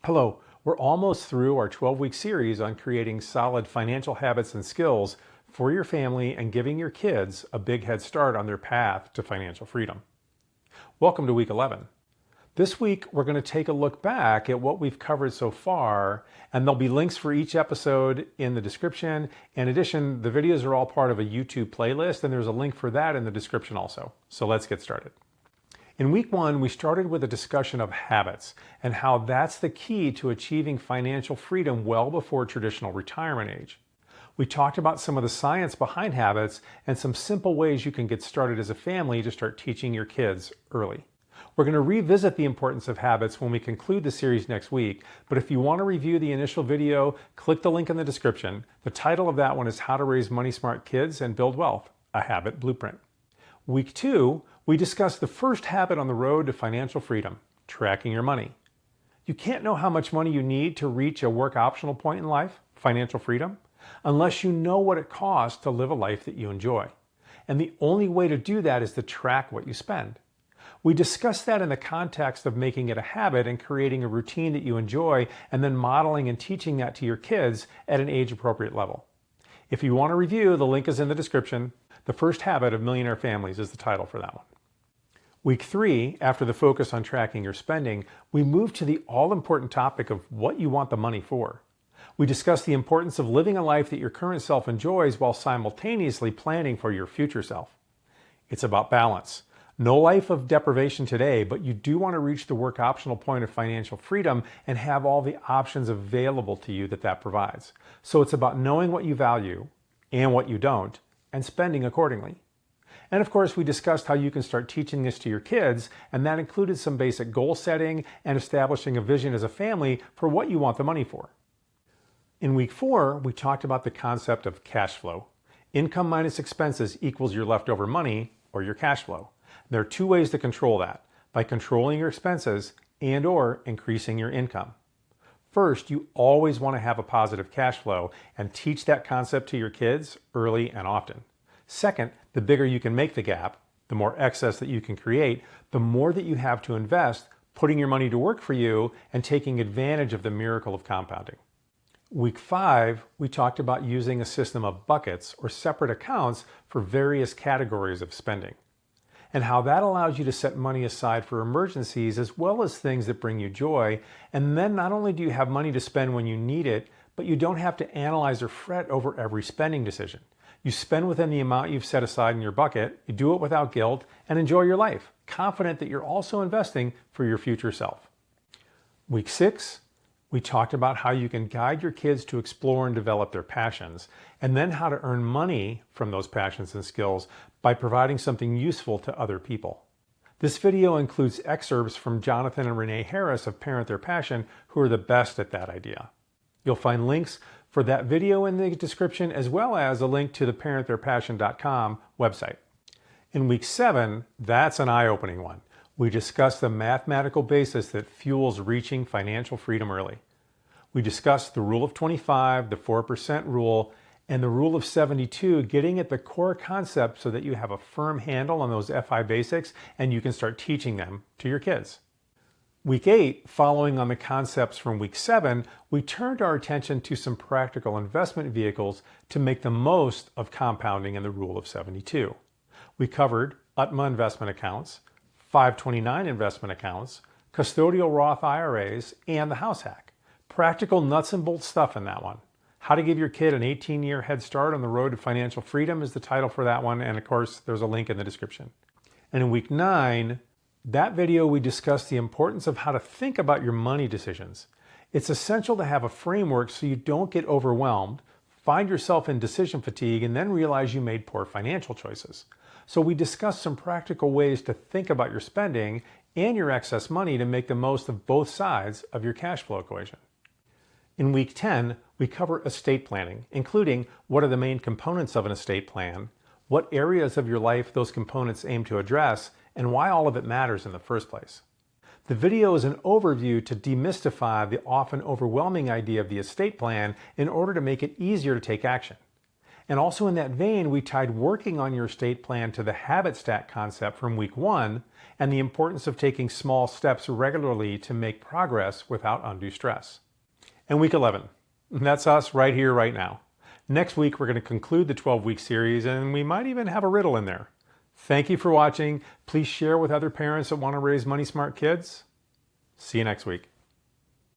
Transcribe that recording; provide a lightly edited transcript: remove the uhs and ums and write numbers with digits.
Hello, we're almost through our 12-week series on creating solid financial habits and skills for your family and giving your kids a big head start on their path to financial freedom. Welcome to week 11. This week, we're going to take a look back at what we've covered so far, and there'll be links for each episode in the description. In addition, the videos are all part of a YouTube playlist, and there's a link for that in the description also. So let's get started. In week 1, we started with a discussion of habits and how that's the key to achieving financial freedom well before traditional retirement age. We talked about some of the science behind habits and some simple ways you can get started as a family to start teaching your kids early. We're going to revisit the importance of habits when we conclude the series next week, but if you want to review the initial video, click the link in the description. The title of that one is How to Raise Money Smart Kids and Build Wealth, a Habit Blueprint. Week 2, we discussed the first habit on the road to financial freedom, tracking your money. You can't know how much money you need to reach a work optional point in life, financial freedom, unless you know what it costs to live a life that you enjoy. And the only way to do that is to track what you spend. We discussed that in the context of making it a habit and creating a routine that you enjoy and then modeling and teaching that to your kids at an age-appropriate level. If you want to review, the link is in the description. The First Habit of Millionaire Families is the title for that one. Week 3, after the focus on tracking your spending, we moved to the all-important topic of what you want the money for. We discussed the importance of living a life that your current self enjoys while simultaneously planning for your future self. It's about balance. No life of deprivation today, but you do want to reach the work optional point of financial freedom and have all the options available to you that provides. So it's about knowing what you value and what you don't, and spending accordingly. And of course, we discussed how you can start teaching this to your kids, and that included some basic goal setting and establishing a vision as a family for what you want the money for. In week 4, we talked about the concept of cash flow. Income minus expenses equals your leftover money or your cash flow. There are 2 ways to control that, by controlling your expenses and/or increasing your income. First, you always want to have a positive cash flow and teach that concept to your kids early and often. Second, the bigger you can make the gap, the more excess that you can create, the more that you have to invest, putting your money to work for you and taking advantage of the miracle of compounding. Week 5, we talked about using a system of buckets or separate accounts for various categories of spending, and how that allows you to set money aside for emergencies as well as things that bring you joy. And then not only do you have money to spend when you need it, but you don't have to analyze or fret over every spending decision. You spend within the amount you've set aside in your bucket, you do it without guilt, and enjoy your life, confident that you're also investing for your future self. Week 6, we talked about how you can guide your kids to explore and develop their passions, and then how to earn money from those passions and skills by providing something useful to other people. This video includes excerpts from Jonathan and Renee Harris of Parent Their Passion, who are the best at that idea. You'll find links for that video in the description, as well as a link to the parenttheirpassion.com website. In week 7, that's an eye-opening one. We discussed the mathematical basis that fuels reaching financial freedom early. We discussed the rule of 25, the 4% rule, and the rule of 72, getting at the core concept so that you have a firm handle on those FI basics and you can start teaching them to your kids. Week 8, following on the concepts from week 7, we turned our attention to some practical investment vehicles to make the most of compounding and the rule of 72. We covered UTMA investment accounts, 529 investment accounts, Custodial Roth IRAs, and the house hack. Practical nuts and bolts stuff in that one. How to give your kid an 18-year head start on the road to financial freedom is the title for that one, and of course, there's a link in the description. And in week 9, that video we discussed the importance of how to think about your money decisions. It's essential to have a framework so you don't get overwhelmed, find yourself in decision fatigue, and then realize you made poor financial choices. So we discussed some practical ways to think about your spending and your excess money to make the most of both sides of your cash flow equation. In week 10, we cover estate planning, including what are the main components of an estate plan, what areas of your life those components aim to address, and why all of it matters in the first place. The video is an overview to demystify the often overwhelming idea of the estate plan in order to make it easier to take action. And also in that vein, we tied working on your estate plan to the habit stack concept from week 1 and the importance of taking small steps regularly to make progress without undue stress. And week 11, that's us right here, right now. Next week, we're going to conclude the 12-week series, and we might even have a riddle in there. Thank you for watching. Please share with other parents that want to raise money smart kids. See you next week.